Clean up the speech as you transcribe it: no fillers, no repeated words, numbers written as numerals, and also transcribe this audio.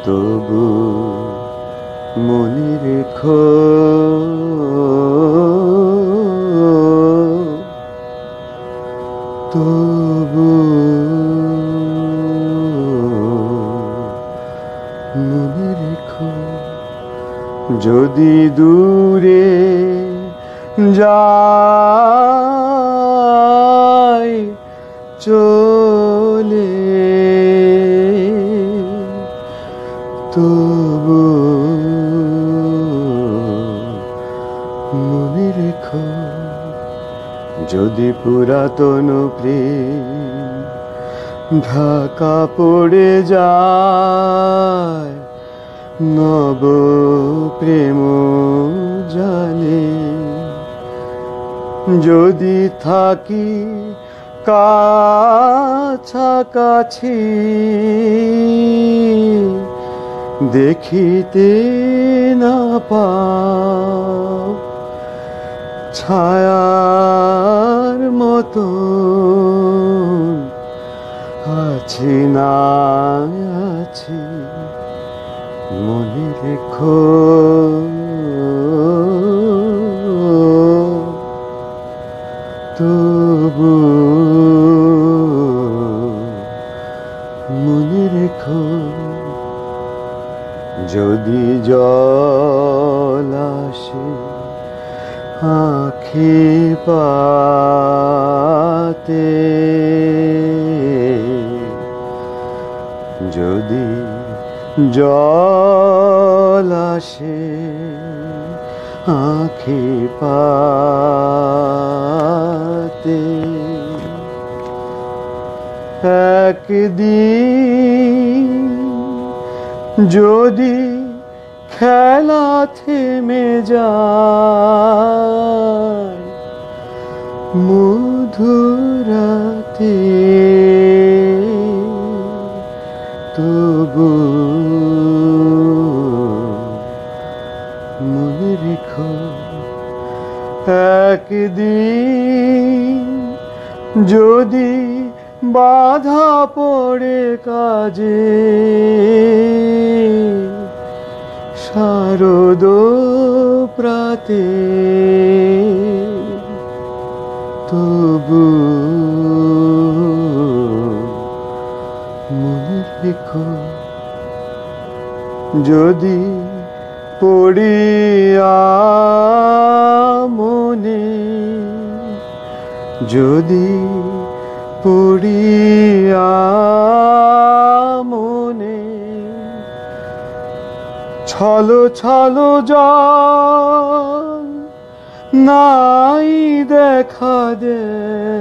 তবু মনে রেখো তবু মনে রেখো যদি দূরে যাই চলে তবু মনে রেখো যদি পুরাতন প্রেম ঢাকা পড়ে যায় নব প্রেম জানে যদি থাকি কাছাকাছি দেখিতে না পাও ছায়ার মতো আছি না আছি মনে রেখো তবু মনে রেখো যদি জল আসে আঁখি পাতে যদি জল আসে আঁখি পাতে একদিন যদি খেলা থেমে যায় মধুরাতে তবু মনে রেখো একদিন যদি বাধা পড়ে কাজে শারদ প্রাতে তবু মনে রেখো যদি পড়িয়া মনে যদি পড়িয়া মনে ছলো ছলো জল নাই দেখা দে